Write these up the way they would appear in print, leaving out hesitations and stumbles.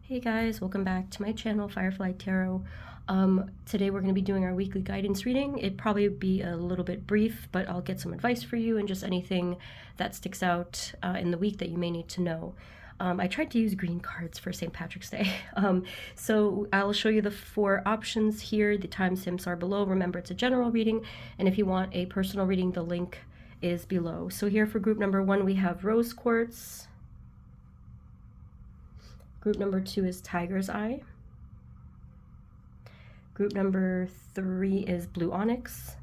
Hey guys, welcome back to my channel, Firefly Tarot. Today we're going to be doing our weekly guidance reading. It'd probably be a little bit brief, but I'll get some advice for you and just anything that sticks out in the week that you may need to know. I tried to use green cards for St. Patrick's Day. So I'll show you the 4 options here. The timestamps are below. Remember, it's a general reading, and if you want a personal reading, the link is below. So here for group number 1, we have rose quartz. Group number 2 is tiger's eye. Group number 3 is blue onyx.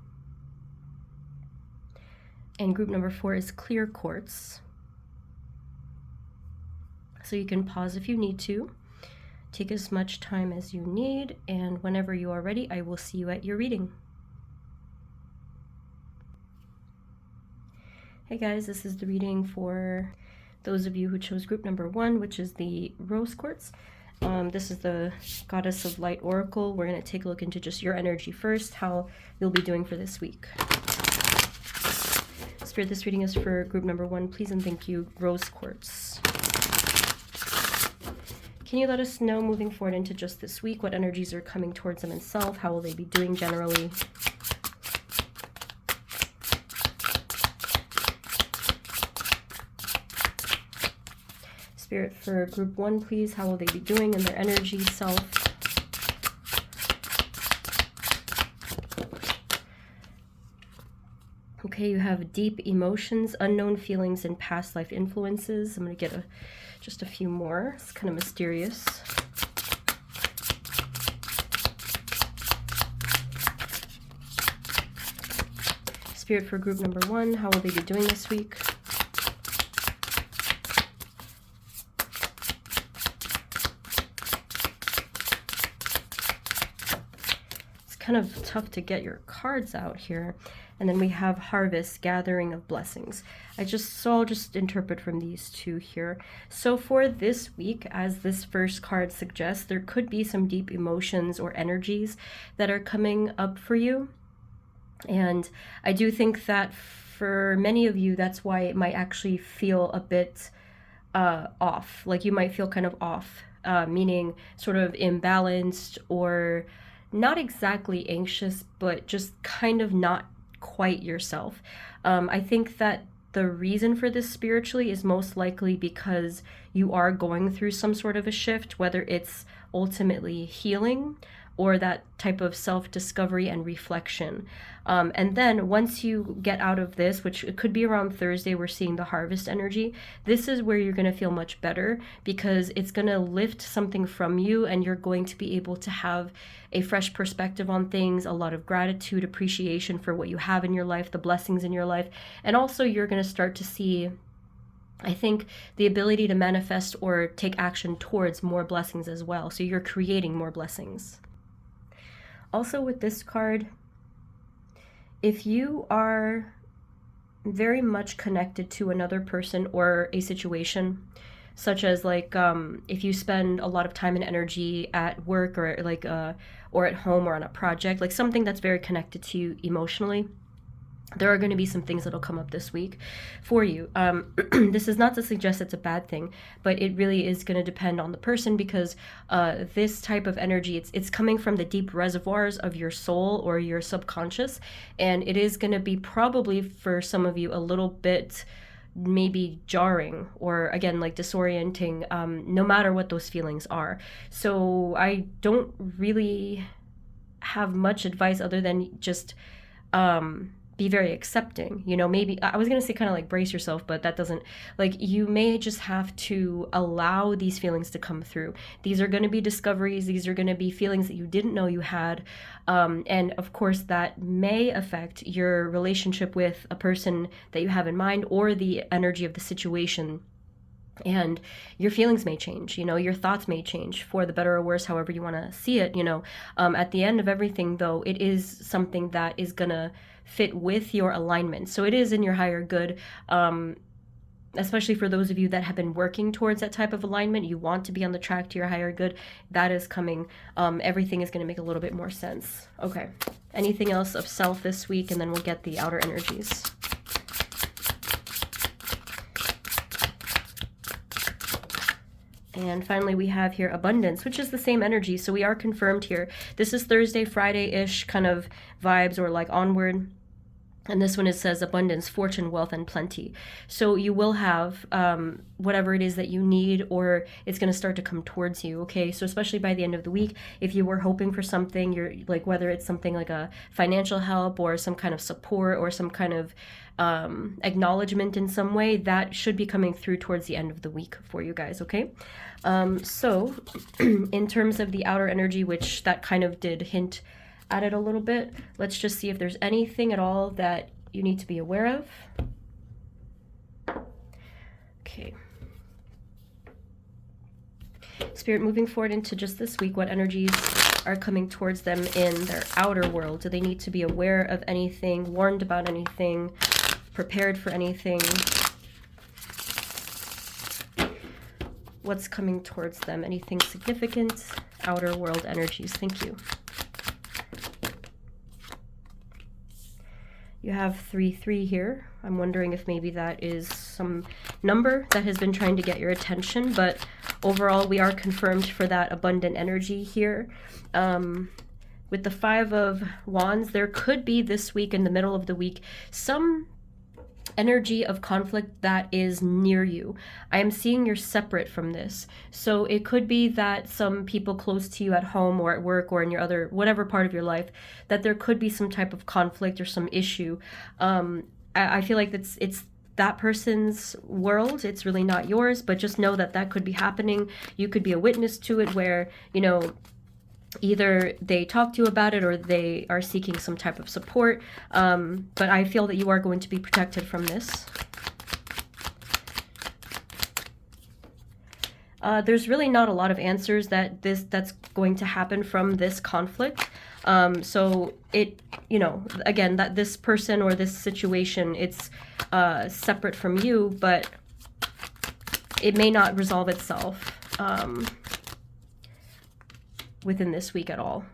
And group number 4 is clear quartz. So you can pause if you need to. Take as much time as you need, and whenever you are ready, I will see you at your reading. Hey guys, this is the reading for those of you who chose group number 1, which is the rose quartz. This is the Goddess of Light Oracle. We're going to take a look into just your energy first, how you'll be doing for this week. Spirit, this reading is for group number 1. Please and thank you, rose quartz. Can you let us know moving forward into just this week what energies are coming towards them in self? How will they be doing generally? Spirit, for group 1, please, how will they be doing in their energy, self? Okay, you have deep emotions, unknown feelings, and past life influences. I'm going to get just a few more. It's kind of mysterious. Spirit, for group number 1, how will they be doing this week? Kind of tough to get your cards out here. And then we have harvest, gathering of blessings. I'll just interpret from these 2 here. So for this week, as this first card suggests, there could be some deep emotions or energies that are coming up for you. And I do think that for many of you, that's why it might actually feel a bit off. Like you might feel kind of off, meaning sort of imbalanced or not exactly anxious, but just kind of not quite yourself. I think that the reason for this spiritually is most likely because you are going through some sort of a shift, whether it's ultimately healing or that type of self-discovery and reflection. And then once you get out of this, which it could be around Thursday, we're seeing the harvest energy, this is where you're going to feel much better because it's going to lift something from you and you're going to be able to have a fresh perspective on things, a lot of gratitude, appreciation for what you have in your life, the blessings in your life. And also you're going to start to see, I think, the ability to manifest or take action towards more blessings as well. So you're creating more blessings. Also with this card, if you are very much connected to another person or a situation, such as like if you spend a lot of time and energy at work or like or at home or on a project, like something that's very connected to you emotionally, there are going to be some things that'll come up this week for you. This is not to suggest it's a bad thing, but it really is going to depend on the person because this type of energy, it's coming from the deep reservoirs of your soul or your subconscious, and it is going to be probably for some of you a little bit maybe jarring or again like disorienting, no matter what those feelings are. So I don't really have much advice other than just be very accepting. You know, maybe I was going to say kind of like brace yourself, but that doesn't, like, you may just have to allow these feelings to come through. These are going to be discoveries. These are going to be feelings that you didn't know you had. And of course that may affect your relationship with a person that you have in mind or the energy of the situation. And your feelings may change, you know, your thoughts may change for the better or worse, however you want to see it, you know. At the end of everything, though, it is something that is going to fit with your alignment. So it is in your higher good, especially for those of you that have been working towards that type of alignment. You want to be on the track to your higher good. That is coming. Everything is going to make a little bit more sense. Okay. Anything else of self this week? And then we'll get the outer energies. And finally, we have here abundance, which is the same energy. So we are confirmed here. This is Thursday, Friday-ish kind of vibes, or like onward. And this one, it says abundance, fortune, wealth, and plenty. So you will have whatever it is that you need, or it's going to start to come towards you, okay? So especially by the end of the week, if you were hoping for something, you're like, whether it's something like a financial help or some kind of support or some kind of acknowledgement in some way, that should be coming through towards the end of the week for you guys, okay? So in terms of the outer energy, which that kind of did hint at it a little bit, let's just see if there's anything at all that you need to be aware of. Okay. Spirit, moving forward into just this week, what energies are coming towards them in their outer world? Do they need to be aware of anything, warned about anything, prepared for anything? What's coming towards them? Anything significant? Outer world energies. Thank you. You have 3-3 here. I'm wondering if maybe that is some number that has been trying to get your attention, but overall we are confirmed for that abundant energy here. With the 5 of Wands, there could be this week, in the middle of the week, some energy of conflict that is near you. I am seeing you're separate from this. So it could be that some people close to you at home or at work or in your other, whatever part of your life, that there could be some type of conflict or some issue. I feel like it's that person's world. It's really not yours, but just know that that could be happening. You could be a witness to it where, you know, either they talk to you about it or they are seeking some type of support. But I feel that you are going to be protected from this. There's really not a lot of answers that's going to happen from this conflict. So it, you know, again, that this person or this situation, it's separate from you, but it may not resolve itself within this week at all.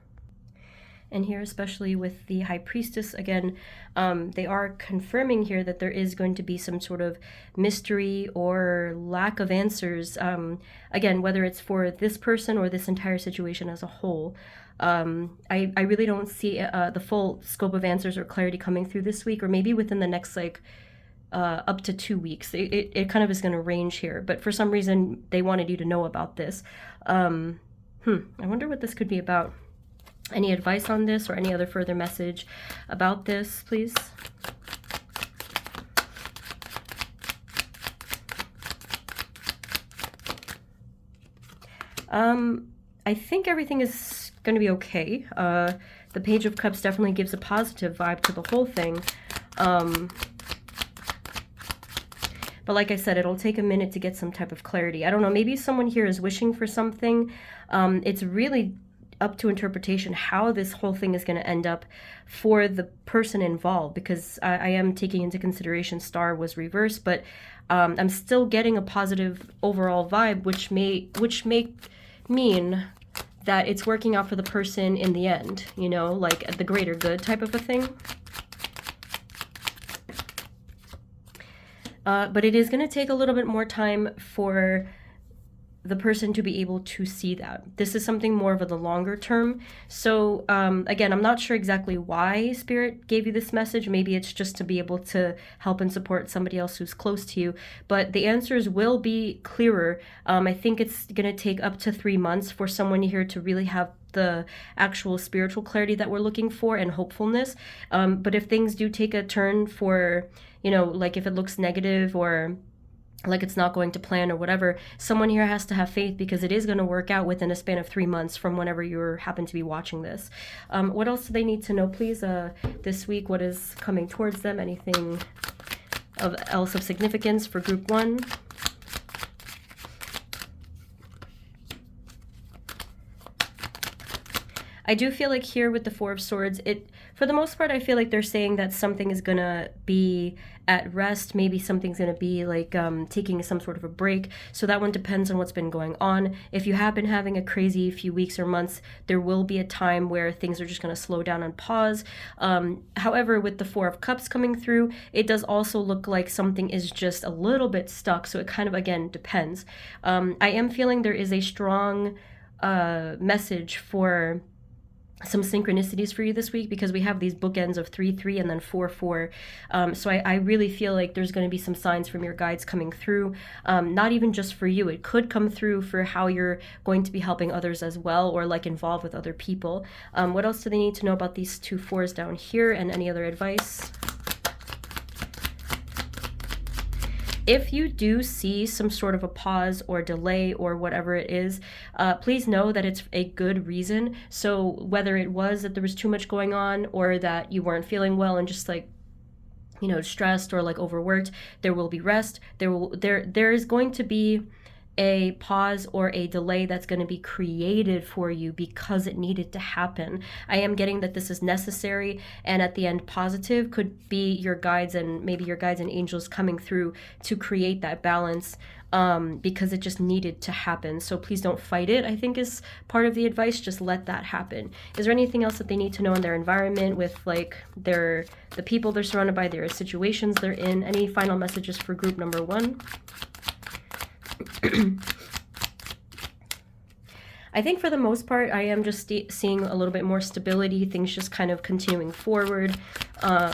And here, especially with the High Priestess, again, they are confirming here that there is going to be some sort of mystery or lack of answers. Again, whether it's for this person or this entire situation as a whole. I really don't see the full scope of answers or clarity coming through this week, or maybe within the next, like, up to 2 weeks. It kind of is going to range here. But for some reason, they wanted you to know about this. I wonder what this could be about. Any advice on this or any other further message about this, please? I think everything is going to be okay. The Page of Cups definitely gives a positive vibe to the whole thing. But like I said, it'll take a minute to get some type of clarity. I don't know, maybe someone here is wishing for something. It's really up to interpretation how this whole thing is going to end up for the person involved, because I am taking into consideration Star was reversed, but I'm still getting a positive overall vibe, which may mean that it's working out for the person in the end, you know, like the greater good type of a thing. But it is going to take a little bit more time for the person to be able to see that. This is something more of the longer term. So again, I'm not sure exactly why Spirit gave you this message. Maybe it's just to be able to help and support somebody else who's close to you. But the answers will be clearer. I think it's going to take up to 3 months for someone here to really have the actual spiritual clarity that we're looking for and hopefulness. But if things do take a turn for, you know, like if it looks negative or like it's not going to plan or whatever, someone here has to have faith, because it is going to work out within a span of 3 months from whenever you happen to be watching this. What else do they need to know, please, this week? What is coming towards them? Anything else of significance for group 1? I do feel like here with the Four of Swords, For the most part, I feel like they're saying that something is going to be at rest. Maybe something's going to be like taking some sort of a break. So that one depends on what's been going on. If you have been having a crazy few weeks or months, there will be a time where things are just going to slow down and pause. However, with the Four of Cups coming through, it does also look like something is just a little bit stuck. So it kind of, again, depends. I am feeling there is a strong message for some synchronicities for you this week, because we have these bookends of 3-3 and then 4-4. So I really feel like there's going to be some signs from your guides coming through, not even just for you. It could come through for how you're going to be helping others as well, or like involved with other people. What else do they need to know about these 2 4s down here, and any other advice? If you do see some sort of a pause or delay or whatever it is, please know that it's a good reason. So whether it was that there was too much going on, or that you weren't feeling well and just like, you know, stressed or like overworked, there will be rest. There is going to be a pause or a delay that's going to be created for you because it needed to happen. I am getting that this is necessary, and at the end positive could be your guides, and maybe your guides and angels coming through to create that balance, because it just needed to happen. So please don't fight it, I think is part of the advice. Just let that happen. Is there anything else that they need to know in their environment, with like the people they're surrounded by, their situations they're in? Any final messages for group number 1? I think for the most part, I am just seeing a little bit more stability, things just kind of continuing forward, like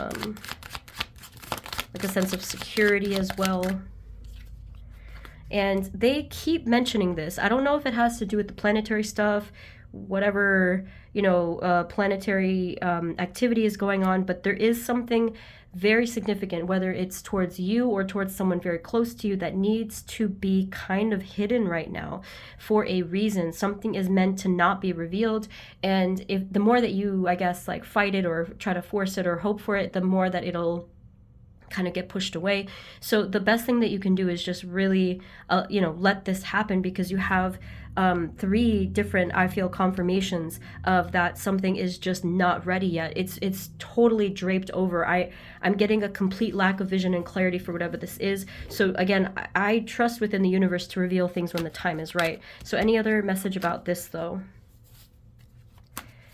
a sense of security as well. And they keep mentioning this. I don't know if it has to do with the planetary stuff, whatever, you know, planetary activity is going on, but there is something very significant, whether it's towards you or towards someone very close to you, that needs to be kind of hidden right now for a reason. Something is meant to not be revealed, and if the more that you, I guess, like fight it or try to force it or hope for it, the more that it'll kind of get pushed away. So the best thing that you can do is just really, you know, let this happen, because you have 3 different, I feel, confirmations of that something is just not ready yet. It's totally draped over. I'm getting a complete lack of vision and clarity for whatever this is. So again, I trust within the universe to reveal things when the time is right. So any other message about this though?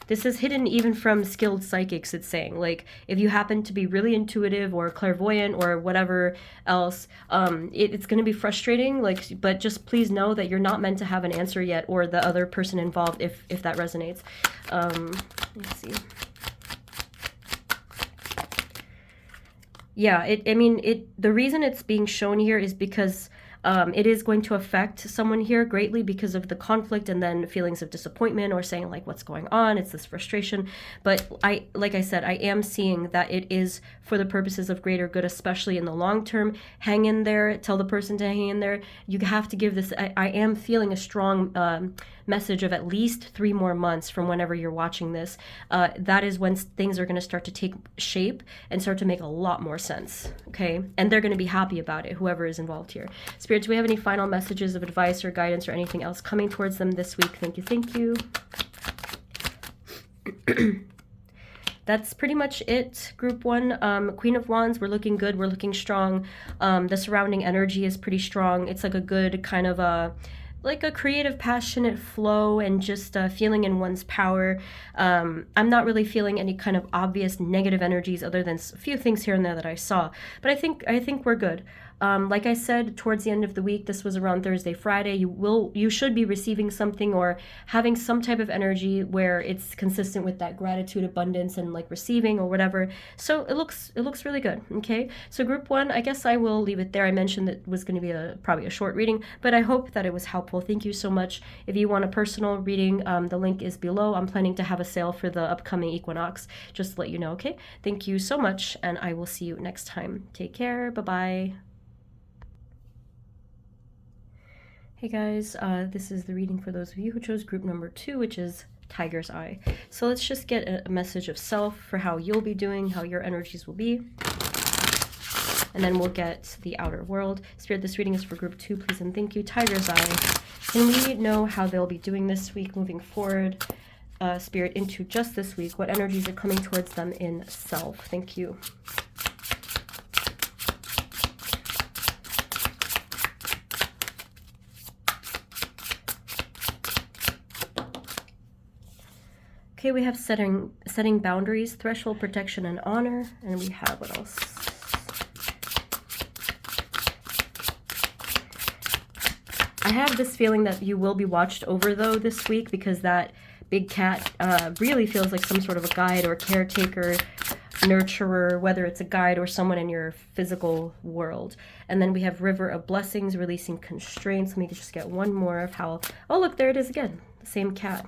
This is hidden even from skilled psychics, it's saying. Like, if you happen to be really intuitive or clairvoyant or whatever else, it's going to be frustrating, like, but just please know that you're not meant to have an answer yet, or the other person involved, if that resonates. Let's see. Yeah, the reason it's being shown here is because it is going to affect someone here greatly because of the conflict, and then feelings of disappointment, or saying like, what's going on? It's this frustration. But like I said, I am seeing that it is for the purposes of greater good, especially in the long term. Hang in there. Tell the person to hang in there. You have to give this. I am feeling a strong message of at least 3 more months from whenever you're watching this. That is when things are going to start to take shape and start to make a lot more sense. Okay, and they're going to be happy about it, whoever is involved here. Spirit, do we have any final messages of advice or guidance or anything else coming towards them this week? Thank you, thank you. That's pretty much it, group 1. Queen of Wands, we're looking good, we're looking strong. The surrounding energy is pretty strong. It's like a good kind of like a creative, passionate flow, and just feeling in one's power. I'm not really feeling any kind of obvious negative energies, other than a few things here and there that I saw. But I think we're good. Like I said, towards the end of the week, this was around Thursday, Friday, you should be receiving something or having some type of energy where it's consistent with that gratitude, abundance, and like receiving or whatever. So it looks really good. Okay, so group 1, I guess I will leave it there. I mentioned that it was going to be probably a short reading, but I hope that it was helpful. Thank you so much. If you want a personal reading, the link is below. I'm planning to have a sale for the upcoming equinox, just to let you know. Okay, thank you so much, and I will see you next time. Take care. Bye-bye. Hey guys, this is the reading for those of you who chose group number 2, which is Tiger's Eye. So let's just get a message of self for how you'll be doing, how your energies will be. And then we'll get the outer world. Spirit, this reading is for group 2, please and thank you. Tiger's Eye. Can we know how they'll be doing this week moving forward? Spirit, into just this week. What energies are coming towards them in self? Thank you. Okay, we have setting boundaries, threshold, protection, and honor. And we have, what else? I have this feeling that you will be watched over, though, this week, because that big cat really feels like some sort of a guide or caretaker, nurturer, whether it's a guide or someone in your physical world. And then we have River of Blessings, releasing constraints. Let me just get one more of how... Oh, look, there it is again. The same cat.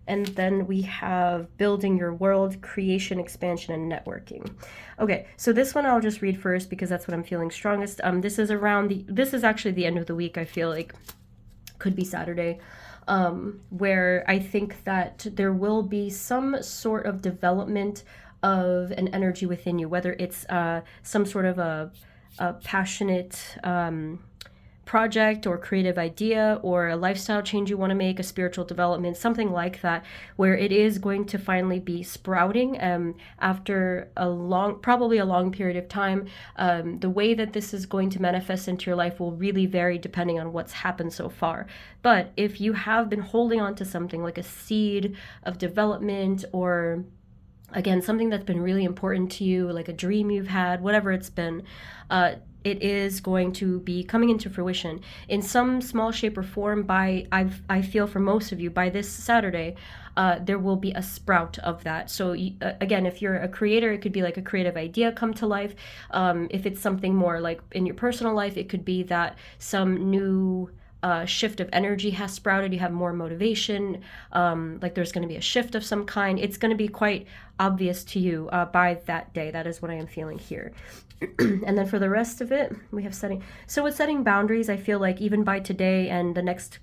And then we have building your world, creation, expansion, and networking. Okay, so this one I'll just read first because that's what I'm feeling strongest. This is actually the end of the week, I feel like. Could be Saturday. Where I think that there will be some sort of development of an energy within you, whether it's some sort of a passionate project or creative idea or a lifestyle change you want to make, a spiritual development, something like that, where it is going to finally be sprouting after probably a long period of time. The way that this is going to manifest into your life will really vary depending on what's happened so far. But if you have been holding on to something like a seed of development, or again, something that's been really important to you, like a dream you've had, whatever it's been, it is going to be coming into fruition in some small shape or form I feel for most of you, by this Saturday, there will be a sprout of that. So again, if you're a creator, it could be like a creative idea come to life. If it's something more like in your personal life, it could be that some new shift of energy has sprouted. You have more motivation, like there's going to be a shift of some kind. It's going to be quite obvious to you by that day. That is what I am feeling here. And then for the rest of it, we have setting. So with setting boundaries, I feel like even by today and the next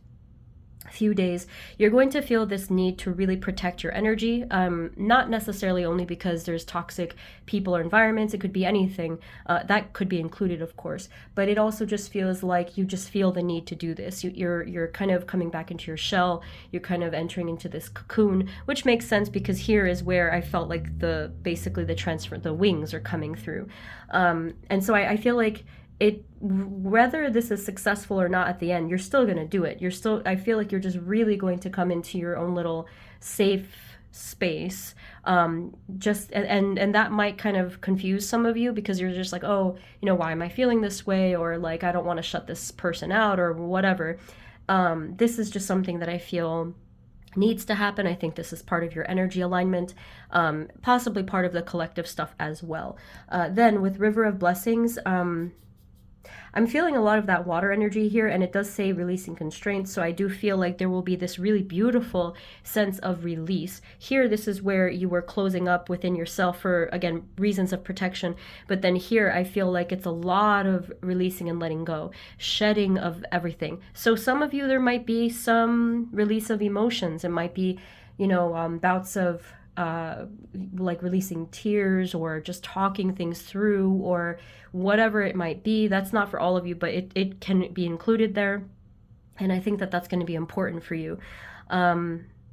few days, you're going to feel this need to really protect your energy, not necessarily only because there's toxic people or environments. It could be anything that could be included, of course, but it also just feels like you just feel the need to do this. You're kind of coming back into your shell. You're kind of entering into this cocoon, which makes sense because here is where I felt like basically the wings are coming through, and so I feel like whether this is successful or not at the end, you're still going to do it. I feel like you're just really going to come into your own little safe space. And that might kind of confuse some of you because you're just like, oh, why am I feeling this way? Or like, I don't want to shut this person out or whatever. This is just something that I feel needs to happen. I think this is part of your energy alignment, possibly part of the collective stuff as well. Then with River of Blessings, I'm feeling a lot of that water energy here, and it does say releasing constraints, so I do feel like there will be this really beautiful sense of release. Here, this is where you were closing up within yourself for, again, reasons of protection, but then here I feel like it's a lot of releasing and letting go, shedding of everything. So some of you, there might be some release of emotions. It might be, bouts of like releasing tears or just talking things through or whatever it might be. That's not for all of you, but it can be included there. And I think that that's going to be important for you.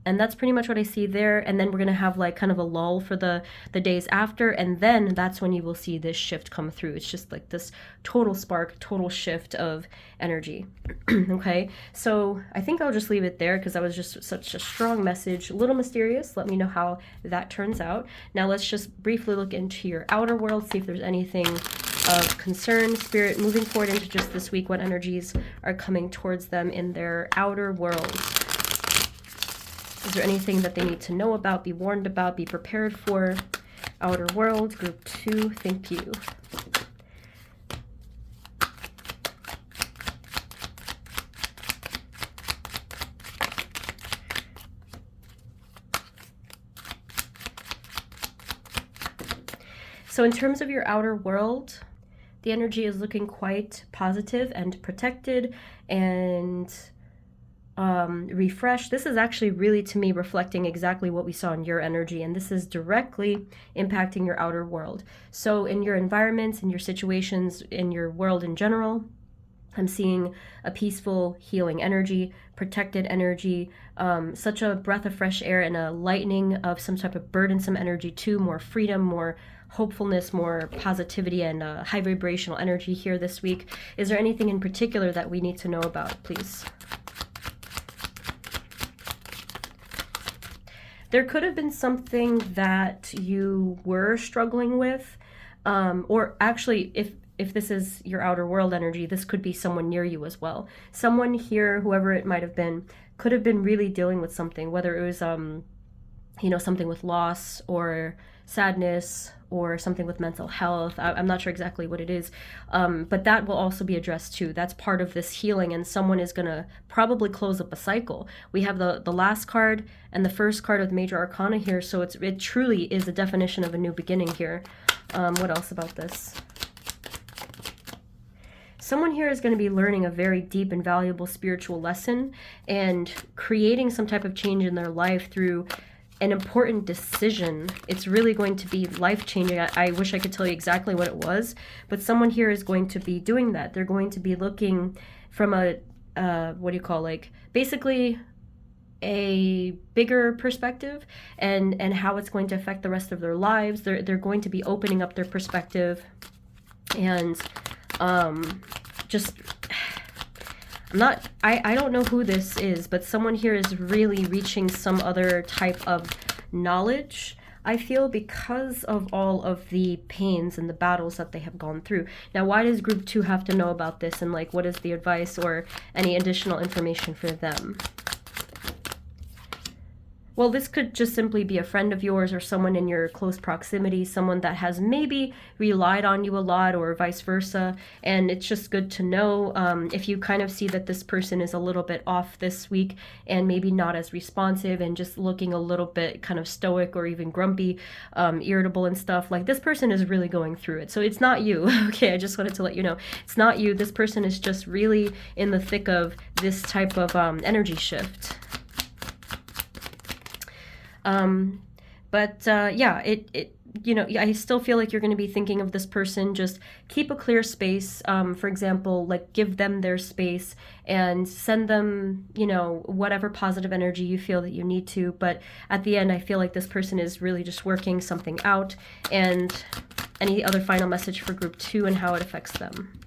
And that's pretty much what I see there. And then we're going to have like kind of a lull for the days after. And then that's when you will see this shift come through. It's just like this total spark, total shift of energy. Okay. So I think I'll just leave it there because that was just such a strong message, a little mysterious. Let me know how that turns out. Now let's just briefly look into your outer world, see if there's anything of concern, Spirit, moving forward into just this week, what energies are coming towards them in their outer world. Is there anything that they need to know about, be warned about, be prepared for? Outer world, group 2, thank you. So in terms of your outer world, the energy is looking quite positive and protected and refreshed. This is actually really, to me, reflecting exactly what we saw in your energy, and this is directly impacting your outer world. So in your environments, in your situations, in your world in general, I'm seeing a peaceful, healing energy, protected energy, such a breath of fresh air and a lightening of some type of burdensome energy too, more freedom, more hopefulness, more positivity, and high vibrational energy here this week. Is there anything in particular that we need to know about, please? There could have been something that you were struggling with, or actually, if this is your outer world energy, this could be someone near you as well. Someone here, whoever it might have been, could have been really dealing with something, whether it was, something with loss or sadness or something with mental health. I'm not sure exactly what it is, but that will also be addressed too. That's part of this healing, and someone is going to probably close up a cycle. We have the last card and the first card of the Major Arcana here, so it truly is a definition of a new beginning here. What else about this? Someone here is going to be learning a very deep and valuable spiritual lesson and creating some type of change in their life through an important decision. It's really going to be life-changing. I wish I could tell you exactly what it was, but someone here is going to be doing that. They're going to be looking from a, basically a bigger perspective and how it's going to affect the rest of their lives. They're going to be opening up their perspective and I don't know who this is, but someone here is really reaching some other type of knowledge, I feel, because of all of the pains and the battles that they have gone through. Now, why does group 2 have to know about this, and what is the advice or any additional information for them? Well, this could just simply be a friend of yours or someone in your close proximity, someone that has maybe relied on you a lot or vice versa. And it's just good to know if you kind of see that this person is a little bit off this week and maybe not as responsive and just looking a little bit kind of stoic or even grumpy, irritable and stuff. This person is really going through it. So it's not you. Okay, I just wanted to let you know. It's not you. This person is just really in the thick of this type of energy shift. I still feel like you're going to be thinking of this person. Just keep a clear space. For example, give them their space and send them, whatever positive energy you feel that you need to. But at the end, I feel like this person is really just working something out. And any other final message for group 2 and how it affects them?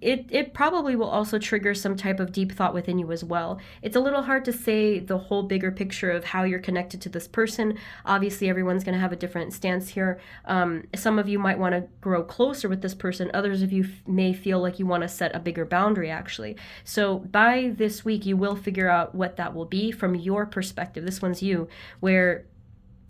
It probably will also trigger some type of deep thought within you as well. It's a little hard to say the whole bigger picture of how you're connected to this person. Obviously, everyone's going to have a different stance here. Some of you might want to grow closer with this person. Others of you may feel like you want to set a bigger boundary, actually. So by this week, you will figure out what that will be from your perspective. This one's you, where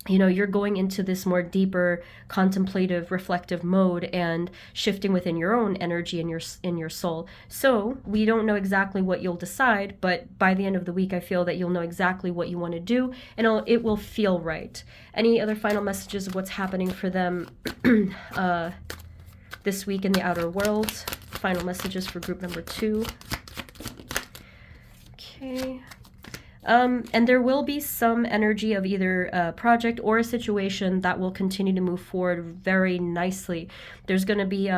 you're going into this more deeper, contemplative, reflective mode and shifting within your own energy and in your soul. So we don't know exactly what you'll decide, but by the end of the week, I feel that you'll know exactly what you want to do, and it will feel right. Any other final messages of what's happening for them this week in the outer world? Final messages for group number 2. Okay. And there will be some energy of either a project or a situation that will continue to move forward very nicely. There's going to be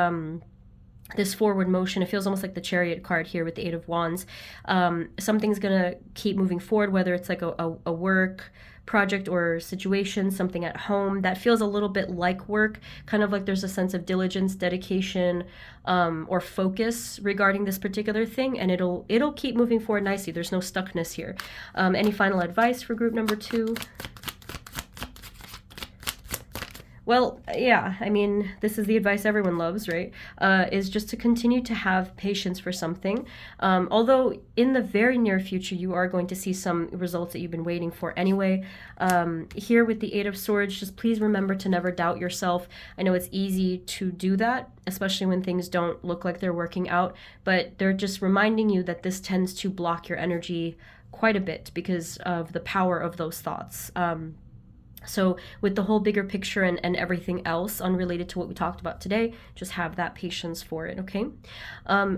this forward motion. It feels almost like the Chariot card here with the 8 of Wands. Something's going to keep moving forward, whether it's a work project or situation, something at home that feels a little bit like work, kind of like there's a sense of diligence, dedication, or focus regarding this particular thing, and it'll keep moving forward nicely. There's no stuckness here. Any final advice for group number 2? Well, yeah, I mean, this is the advice everyone loves, right? Is just to continue to have patience for something. Although in the very near future, you are going to see some results that you've been waiting for anyway. Here with the 8 of Swords, just please remember to never doubt yourself. I know it's easy to do that, especially when things don't look like they're working out, but they're just reminding you that this tends to block your energy quite a bit because of the power of those thoughts. So with the whole bigger picture and everything else unrelated to what we talked about today, just have that patience for it, okay?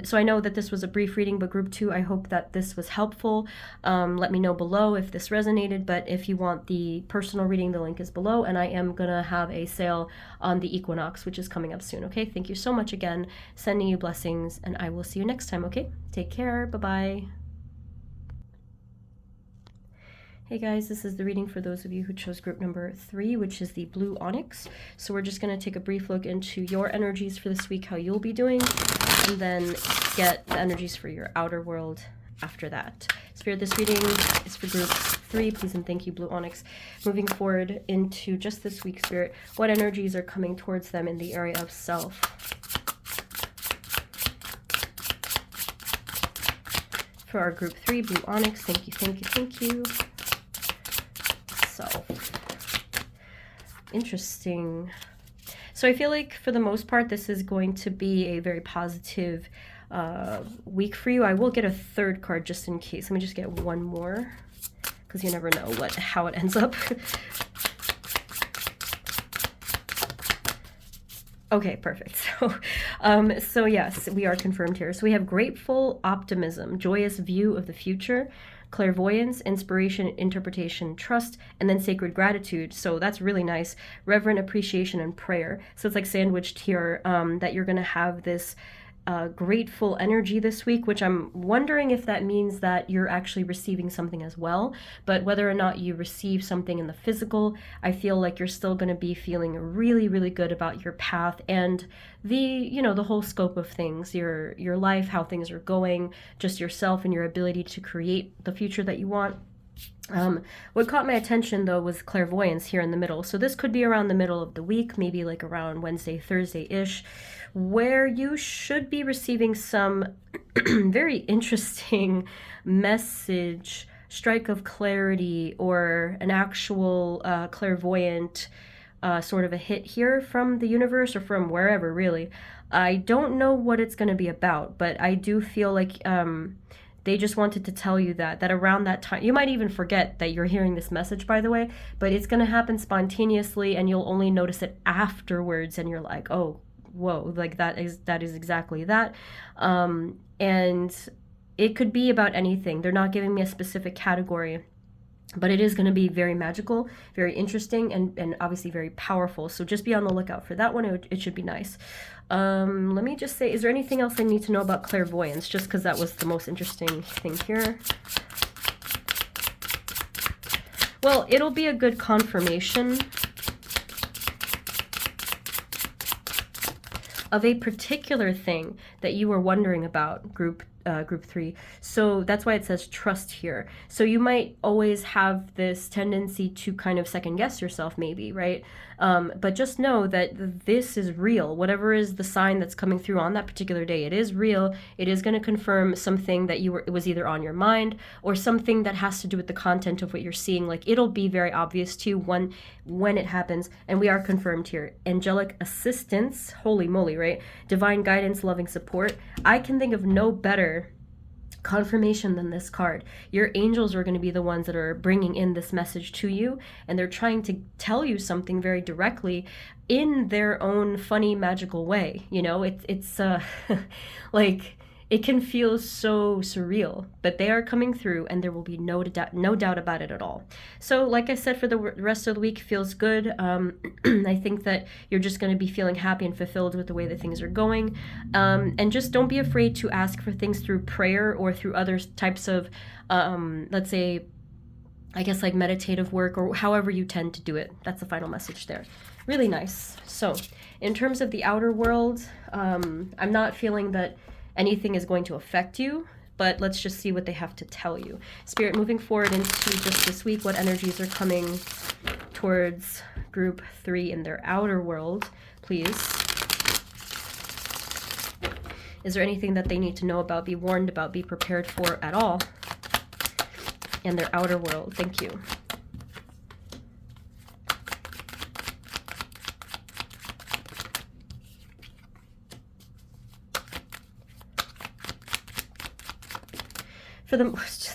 So I know that this was a brief reading, but group 2, I hope that this was helpful. Let me know below if this resonated, but if you want the personal reading, the link is below, and I am gonna have a sale on the equinox, which is coming up soon, okay? Thank you so much again, sending you blessings, and I will see you next time, okay? Take care, bye-bye. Hey guys, this is the reading for those of you who chose group number 3, which is the blue onyx. So we're just going to take a brief look into your energies for this week, how you'll be doing, and then get the energies for your outer world after that. Spirit, this reading is for group 3. Please and thank you, blue onyx. Moving forward into just this week, Spirit, what energies are coming towards them in the area of self? For our group 3, blue onyx, thank you, thank you, thank you. Interesting. So I feel like for the most part this is going to be a very positive week for you. I will get a third card just in case. Let me just get one more because you never know how it ends up. Okay, perfect. So yes, we are confirmed here. So we have grateful optimism, joyous view of the future, clairvoyance, inspiration, interpretation, trust, and then sacred gratitude. So that's really nice. Reverent appreciation and prayer. So it's like sandwiched here, that you're going to have this grateful energy this week, which I'm wondering if that means that you're actually receiving something as well. But whether or not you receive something in the physical, I feel like you're still going to be feeling really, really good about your path and the whole scope of things, your life, how things are going, just yourself and your ability to create the future that you want. What caught my attention though was clairvoyance here in the middle. So this could be around the middle of the week, maybe like around Wednesday, Thursday-ish, where you should be receiving some very interesting message, strike of clarity, or an actual clairvoyant sort of a hit here from the universe or from wherever, really. I don't know what it's going to be about, but I do feel like they just wanted to tell you that around that time, you might even forget that you're hearing this message, by the way, but it's going to happen spontaneously and you'll only notice it afterwards and you're like, oh, whoa, like that is exactly that. And it could be about anything. They're not giving me a specific category, but it is going to be very magical, very interesting, and obviously very powerful. So just be on the lookout for that one. It should be nice. Let me just say, is there anything else I need to know about clairvoyance? Just because that was the most interesting thing here. Well, it'll be a good confirmation of a particular thing that you were wondering about, group 3. So that's why it says trust here. So you might always have this tendency to kind of second guess yourself, maybe, right? But just know that this is real. Whatever is the sign that's coming through on that particular day, it is real. It is going to confirm something that it was either on your mind or something that has to do with the content of what you're seeing. Like it'll be very obvious to you when it happens. And we are confirmed here. Angelic assistance, holy moly, right? Divine guidance, loving support. I can think of no better confirmation than this card. Your angels are going to be the ones that are bringing in this message to you, and they're trying to tell you something very directly in their own funny, magical way. You know, it's like it can feel so surreal, but they are coming through and there will be no doubt about it at all. So like I said, for the rest of the week, feels good. I think that you're just going to be feeling happy and fulfilled with the way that things are going. And just don't be afraid to ask for things through prayer or through other types of, let's say, I guess like meditative work or however you tend to do it. That's the final message there. Really nice. So in terms of the outer world, I'm not feeling that anything is going to affect you, but let's just see what they have to tell you. Spirit, moving forward into just this week, what energies are coming towards group 3 in their outer world, please. Is there anything that they need to know about, be warned about, be prepared for at all in their outer world? Thank you.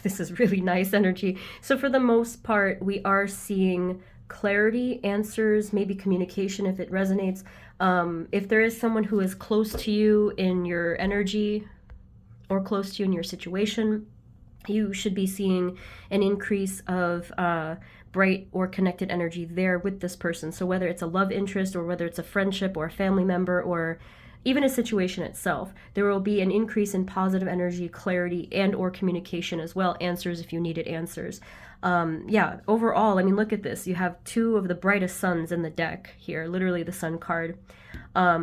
This is really nice energy. So for the most part, we are seeing clarity, answers, maybe communication if it resonates. If there is someone who is close to you in your energy or close to you in your situation, you should be seeing an increase of bright or connected energy there with this person. So whether it's a love interest or whether it's a friendship or a family member or even a situation itself, there will be an increase in positive energy, clarity, and or communication as well. Answers if you needed answers. Yeah, overall, I mean, look at this. You have two of the brightest suns in the deck here, literally the sun card.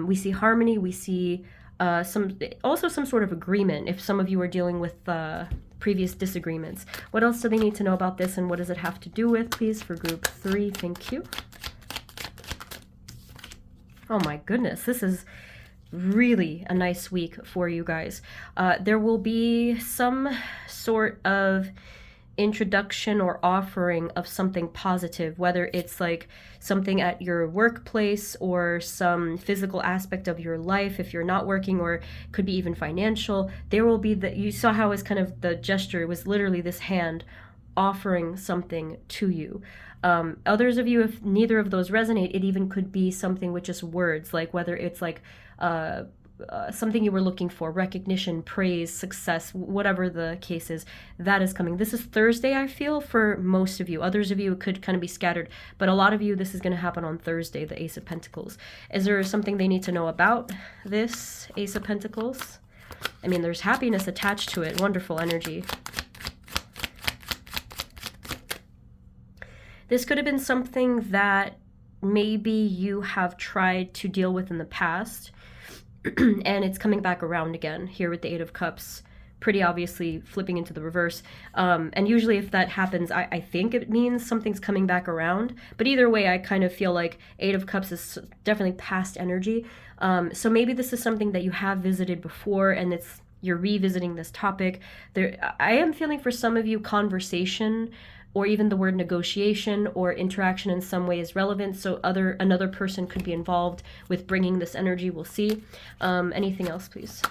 We see harmony. We see some sort of agreement if some of you are dealing with previous disagreements. What else do they need to know about this, and what does it have to do with, please, for group 3? Thank you. Oh my goodness, this is really a nice week for you guys. There will be some sort of introduction or offering of something positive, whether it's like something at your workplace or some physical aspect of your life if you're not working, or could be even financial. There will be you saw how it was kind of the gesture, it was literally this hand offering something to you. Others of you, if neither of those resonate, it even could be something with just words, like whether it's like something you were looking for, recognition, praise, success, whatever the case is, that is coming. This is Thursday, I feel, for most of you. Others of you, it could kind of be scattered, but a lot of you, this is going to happen on Thursday, the Ace of Pentacles. Is there something they need to know about this Ace of Pentacles? I mean, there's happiness attached to it. Wonderful energy. This could have been something that maybe you have tried to deal with in the past, and it's coming back around again here with the Eight of Cups, pretty obviously flipping into the reverse. And usually if that happens, I think it means something's coming back around. But either way, I kind of feel like Eight of Cups is definitely past energy. So maybe this is something that you have visited before, and you're revisiting this topic. I am feeling for some of you conversation, or even the word negotiation or interaction in some way is relevant. So another person could be involved with bringing this energy. We'll see. Anything else, please?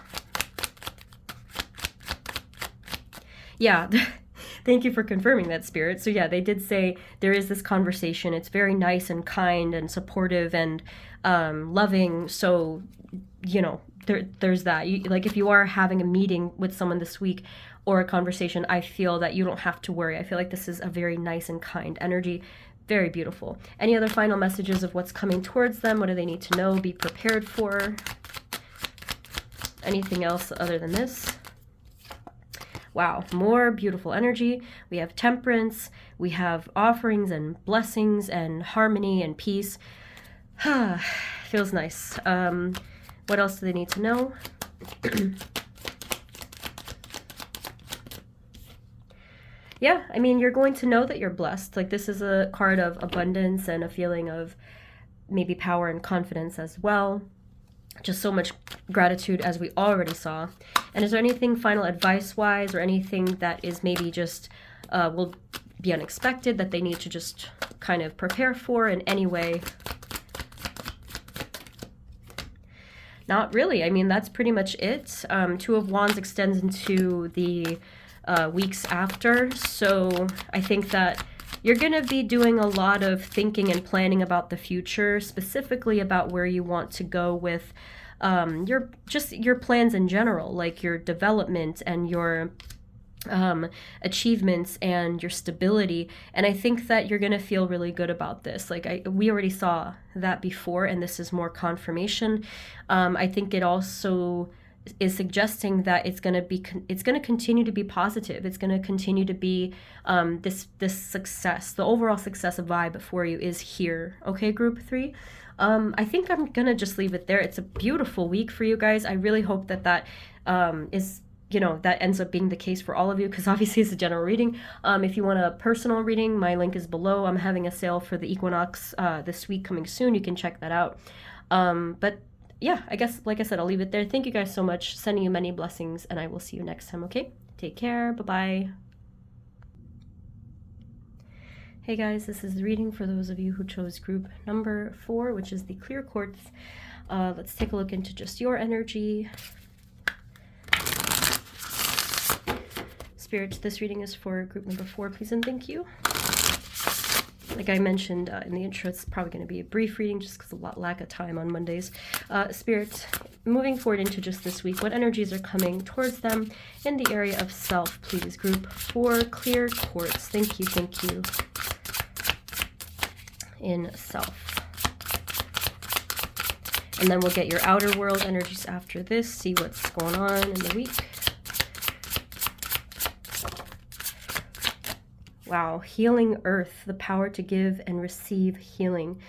Yeah. Thank you for confirming that, Spirit. So yeah, they did say there is this conversation. It's very nice and kind and supportive and loving. So, you know, there's that. Like if you are having a meeting with someone this week or a conversation, I feel that you don't have to worry. I feel like this is a very nice and kind energy. Very beautiful. Any other final messages of what's coming towards them? What do they need to know? Be prepared for? Anything else other than this? Wow, more beautiful energy. We have temperance. We have offerings and blessings and harmony and peace. Feels nice. What else do they need to know? Yeah, I mean, you're going to know that you're blessed. Like, this is a card of abundance and a feeling of maybe power and confidence as well. Just so much gratitude, as we already saw. And is there anything final advice-wise or anything that is maybe just will be unexpected that they need to just kind of prepare for in any way? Not really. I mean, that's pretty much it. Two of Wands extends into the weeks after. So I think that you're going to be doing a lot of thinking and planning about the future, specifically about where you want to go with your plans in general, like your development and your achievements and your stability. And I think that you're going to feel really good about this. Like we already saw that before, and this is more confirmation. I think it also is suggesting that it's going to continue to be positive. It's going to continue to be this success. The overall success vibe for you is here. Okay, group 3. I think I'm going to just leave it there. It's a beautiful week for you guys. I really hope that is, you know, that ends up being the case for all of you, because obviously it's a general reading. If you want a personal reading, my link is below. I'm having a sale for the equinox this week coming soon. You can check that out. But yeah, I guess, like I said, I'll leave it there. Thank you guys so much. Sending you many blessings, and I will see you next time, okay? Take care. Bye-bye. Hey guys, this is the reading for those of you who chose group number 4, which is the clear quartz. Let's take a look into just your energy. Spirit, this reading is for group number 4, please and thank you. like I mentioned in the intro, it's probably going to be a brief reading just because of lack of time on Mondays. Spirit, moving forward into just this week, what energies are coming towards them in the area of self, please, group 4, clear quartz. Thank you, thank you. In self. And then we'll get your outer world energies after this, see what's going on in the week. Wow, healing earth, the power to give and receive healing.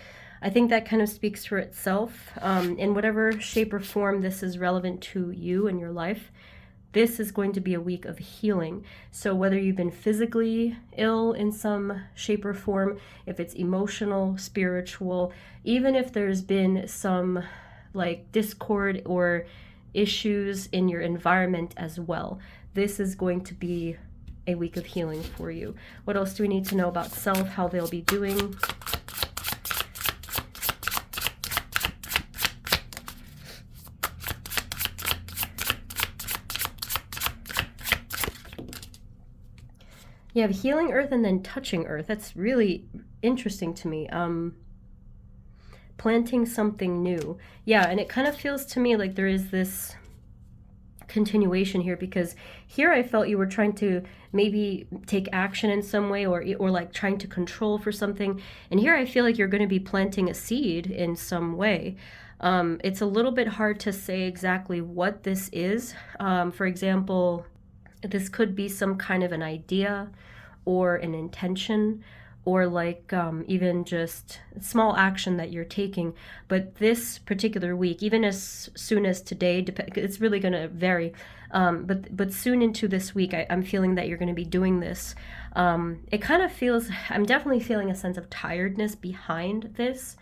I think that kind of speaks for itself. In whatever shape or form this is relevant to you and your life, this is going to be a week of healing. So whether you've been physically ill in some shape or form, if it's emotional, spiritual, even if there's been some like discord or issues in your environment as well, this is going to be a week of healing for you. What else do we need to know about self, how they'll be doing? You have healing earth and then touching earth. That's really interesting to me. Planting something new. Yeah, and it kind of feels to me like there is this continuation here, because here I felt you were trying to maybe take action in some way, or like trying to control for something, and here I feel like you're going to be planting a seed in some way. It's a little bit hard to say exactly what this is. For example, this could be some kind of an idea or an intention, or like even just small action that you're taking. But this particular week, even as soon as today, it's really going to vary, but soon into this week, I'm feeling that you're going to be doing this. It kind of feels, I'm definitely feeling a sense of tiredness behind this,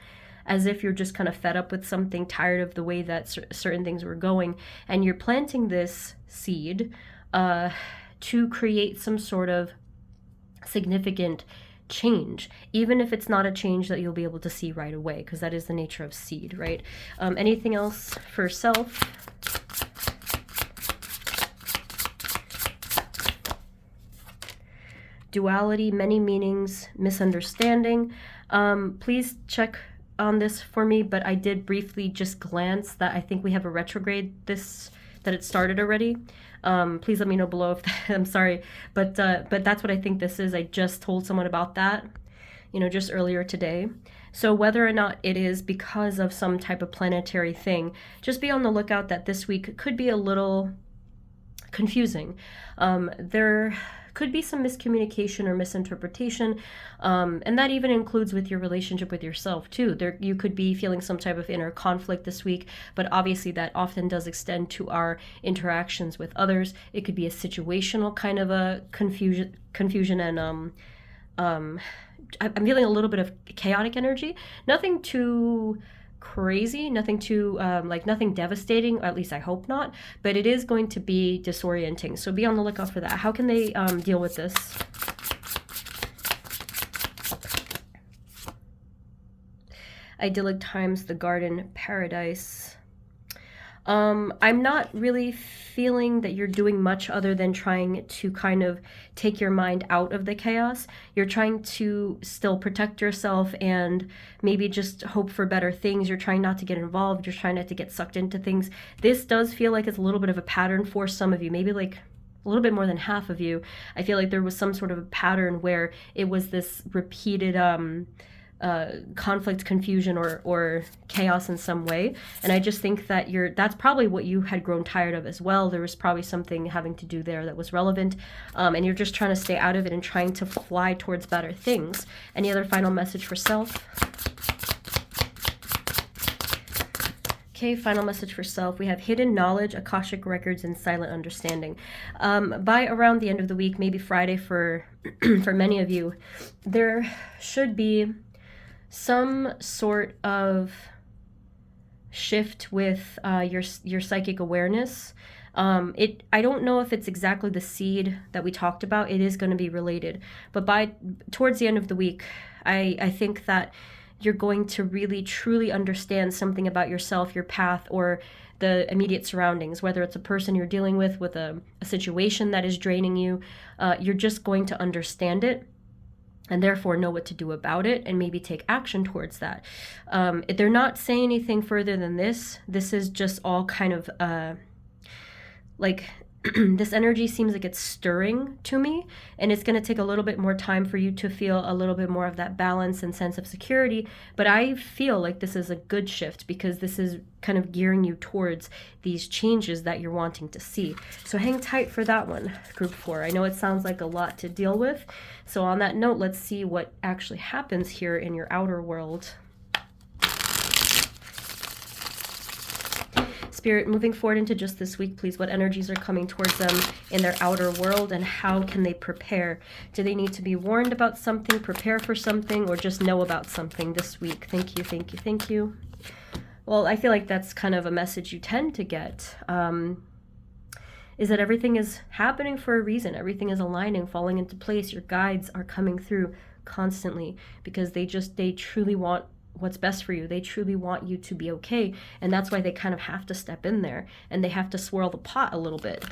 as if you're just kind of fed up with something, tired of the way that certain things were going, and you're planting this seed to create some sort of significant change, even if it's not a change that you'll be able to see right away, because that is the nature of seed, right? Anything else for self? Duality, many meanings, misunderstanding. Please check on this for me, but I did briefly just glance that I think we have a retrograde that it started already. Please let me know below if I'm sorry, but that's what I think this is. I just told someone about that, just earlier today. So whether or not it is because of some type of planetary thing, just be on the lookout that this week could be a little confusing. There could be some miscommunication or misinterpretation, and that even includes with your relationship with yourself too. You could be feeling some type of inner conflict this week, but obviously that often does extend to our interactions with others. It could be a situational kind of a confusion, and I'm feeling a little bit of chaotic energy. Nothing too crazy, nothing too nothing devastating, or at least I hope not, but it is going to be disorienting, so be on the lookout for that. How can they deal with this? Idyllic times, the garden, paradise. I'm not really feeling that you're doing much other than trying to kind of take your mind out of the chaos. You're trying to still protect yourself and maybe just hope for better things. You're trying not to get involved. You're trying not to get sucked into things. This does feel like it's a little bit of a pattern for some of you, maybe like a little bit more than half of you. I feel like there was some sort of a pattern where it was this repeated conflict, confusion, or chaos in some way, and I just think that that's probably what you had grown tired of as well. There was probably something having to do there that was relevant, and you're just trying to stay out of it and trying to fly towards better things. Any other final message for self? Okay, final message for self. We have hidden knowledge, Akashic records, and silent understanding. By around the end of the week, maybe Friday for for many of you, there should be some sort of shift with your psychic awareness. I don't know if it's exactly the seed that we talked about. It is going to be related, but towards the end of the week, I think that you're going to really truly understand something about yourself, your path, or the immediate surroundings, whether it's a person you're dealing with a situation that is draining you. You're just going to understand it. and therefore know what to do about it and maybe take action towards that. They're not saying anything further than this. This is just all kind of like this energy seems like it's stirring to me, and it's going to take a little bit more time for you to feel a little bit more of that balance and sense of security. But I feel like this is a good shift, because this is kind of gearing you towards these changes that you're wanting to see. So hang tight for that one, group 4. I know it sounds like a lot to deal with. So on that note, let's see what actually happens here in your outer world. Spirit, moving forward into just this week, please, what energies are coming towards them in their outer world, and how can they prepare? Do they need to be warned about something, prepare for something, or just know about something this week? Thank you, thank you, thank you. Well, I feel like that's kind of a message you tend to get, is that everything is happening for a reason. Everything is aligning, falling into place. Your guides are coming through constantly, because they truly want what's best for you. They truly want you to be okay, and that's why they kind of have to step in there, and they have to swirl the pot a little bit.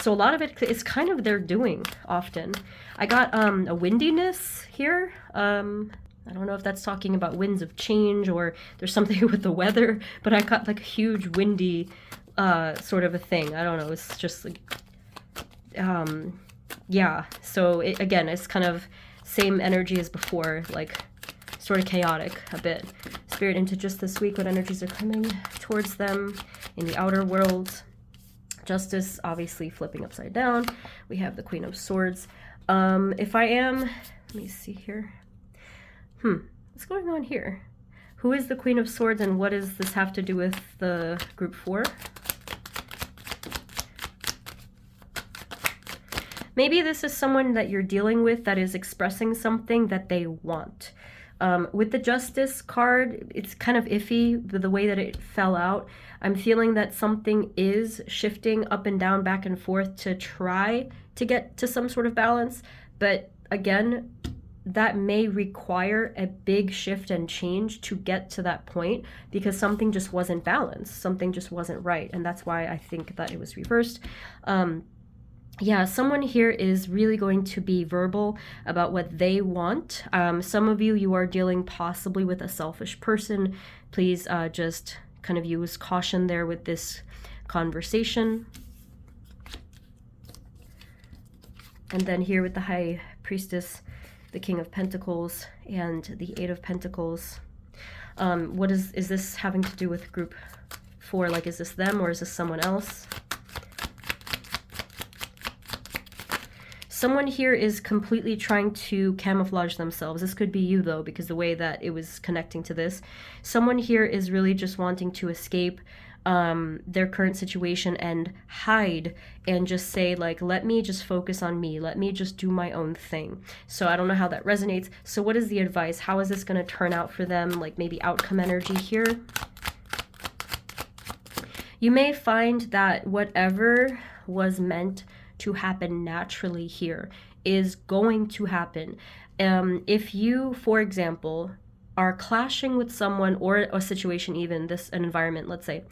So a lot of it is kind of their doing often. I got a windiness here. I don't know if that's talking about winds of change, or there's something with the weather, but I got like a huge windy sort of a thing. I don't know, it's just like yeah, so again, it's kind of same energy as before, like sort of chaotic a bit. Spirit, into just this week, what energies are coming towards them in the outer world? Justice, obviously flipping upside down. We have the Queen of Swords. If I am, let me see here. What's going on here? Who is the Queen of Swords, and what does this have to do with the group 4? Maybe this is someone that you're dealing with that is expressing something that they want. With the Justice card, it's kind of iffy the way that it fell out. I'm feeling that something is shifting up and down, back and forth, to try to get to some sort of balance. But again, that may require a big shift and change to get to that point, because something just wasn't balanced. Something just wasn't right. And that's why I think that it was reversed. Yeah, someone here is really going to be verbal about what they want. Some of you are dealing possibly with a selfish person. Please just kind of use caution there with this conversation. And then here with the High Priestess, the King of Pentacles, and the Eight of Pentacles. What is this having to do with group 4? Like, is this them or is this someone else? Someone here is completely trying to camouflage themselves. This could be you, though, because the way that it was connecting to this. Someone here is really just wanting to escape their current situation and hide and just say, like, let me just focus on me. Let me just do my own thing. So I don't know how that resonates. So what is the advice? How is this going to turn out for them? Like maybe outcome energy here. You may find that whatever was meant to happen naturally here is going to happen. If you, for example, are clashing with someone or a situation, even an environment, let's say,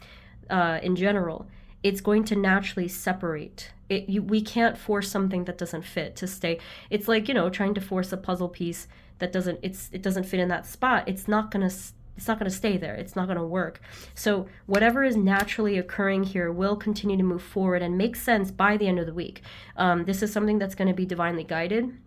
in general, it's going to naturally separate. We can't force something that doesn't fit to stay. It's like, trying to force a puzzle piece that doesn't fit in that spot. It's not going to stay there. It's not going to work. So whatever is naturally occurring here will continue to move forward and make sense by the end of the week. This is something that's going to be divinely guided,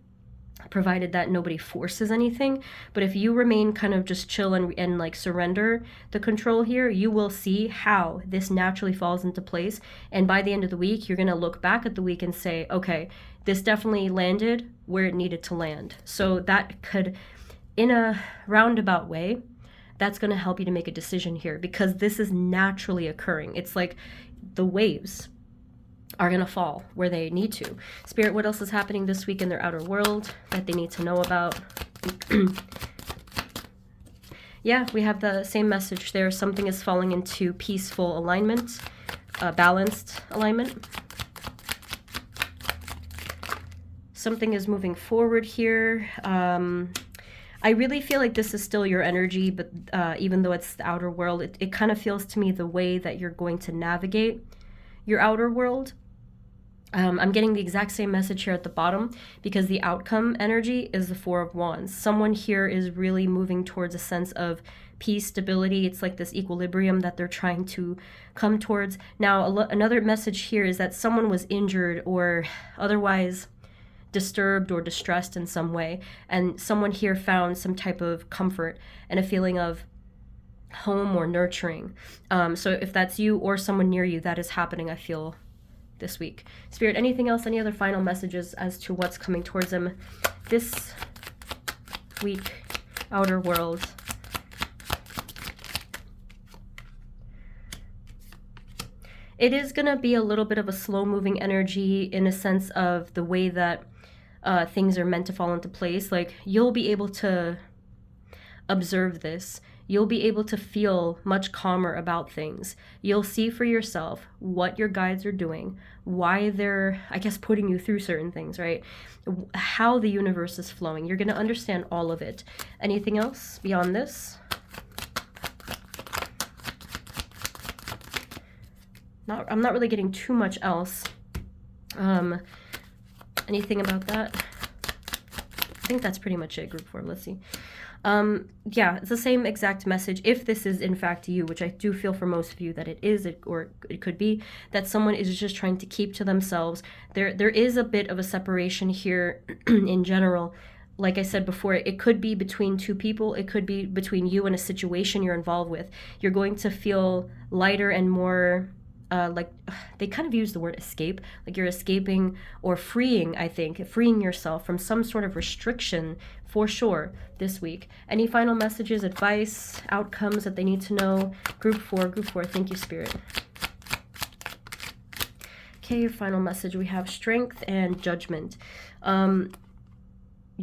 provided that nobody forces anything. But if you remain kind of just chill and like surrender the control here, you will see how this naturally falls into place. And by the end of the week, you're going to look back at the week and say, okay, this definitely landed where it needed to land. So that could, in a roundabout way, that's going to help you to make a decision here, because this is naturally occurring. It's like the waves are going to fall where they need to. Spirit, what else is happening this week in their outer world that they need to know about? Yeah, we have the same message there. Something is falling into peaceful alignment, balanced alignment. Something is moving forward here. I really feel like this is still your energy, but even though it's the outer world, it kind of feels to me the way that you're going to navigate your outer world. I'm getting the exact same message here at the bottom because the outcome energy is the Four of Wands. Someone here is really moving towards a sense of peace, stability. It's like this equilibrium that they're trying to come towards. Now, another message here is that someone was injured or otherwise disturbed or distressed in some way, and someone here found some type of comfort and a feeling of home or nurturing. So if that's you or someone near you, that is happening, I feel, this week. Spirit, anything else, any other final messages as to what's coming towards them this week, outer world? It is going to be a little bit of a slow-moving energy in a sense of the way that things are meant to fall into place. Like, you'll be able to observe this. You'll be able to feel much calmer about things. You'll see for yourself what your guides are doing, why they're, I guess, putting you through certain things, right? How the universe is flowing. You're going to understand all of it. Anything else beyond this? I'm not really getting too much else. Anything about that? I think that's pretty much it, group 4. Let's see. Yeah, it's the same exact message. If this is in fact you, which I do feel for most of you that it is, or it could be, that someone is just trying to keep to themselves. There is a bit of a separation here in general. Like I said before, it could be between two people. It could be between you and a situation you're involved with. You're going to feel lighter and more like, they kind of use the word escape, like you're escaping or freeing, I think, freeing yourself from some sort of restriction for sure this week. Any final messages, advice, outcomes that they need to know? Group 4, thank you, Spirit. Okay, final message, we have strength and judgment.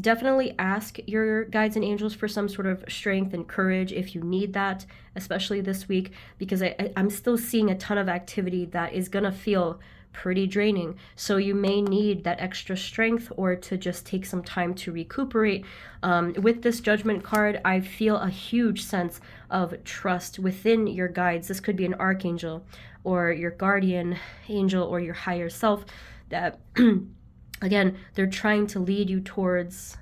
Definitely ask your guides and angels for some sort of strength and courage if you need that, especially this week, because I'm still seeing a ton of activity that is going to feel pretty draining. So you may need that extra strength or to just take some time to recuperate. With this judgment card, I feel a huge sense of trust within your guides. This could be an archangel or your guardian angel or your higher self that... Again, they're trying to lead you towards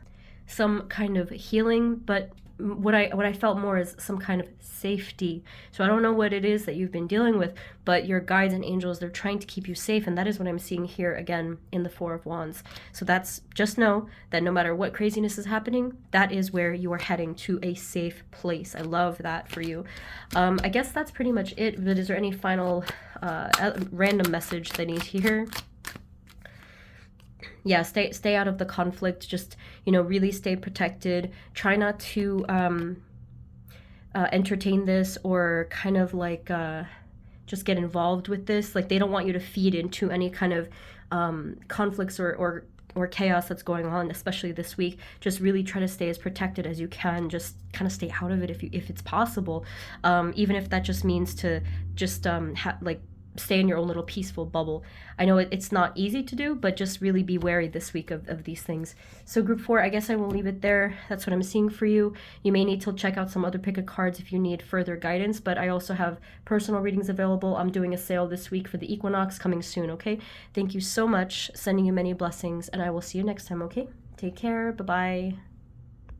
some kind of healing, but what I felt more is some kind of safety. So I don't know what it is that you've been dealing with, but your guides and angels, they're trying to keep you safe, and that is what I'm seeing here again in the Four of Wands. So that's, just know that no matter what craziness is happening, that is where you are heading, to a safe place. I love that for you. I guess that's pretty much it, but is there any final random message that I need to hear? Yeah, stay out of the conflict. Just, really stay protected. Try not to entertain this or kind of like just get involved with this. Like, they don't want you to feed into any kind of conflicts or chaos that's going on, especially this week. Just really try to stay as protected as you can. Just kind of stay out of it if it's possible. Even if that just means to just stay in your own little peaceful bubble. I know it's not easy to do, but just really be wary this week of these things. So group 4, I guess I will leave it there. That's what I'm seeing for you. You may need to check out some other pick of cards if you need further guidance, but I also have personal readings available. I'm doing a sale this week for the equinox coming soon, okay? Thank you so much. Sending you many blessings, and I will see you next time, okay? Take care. Bye-bye.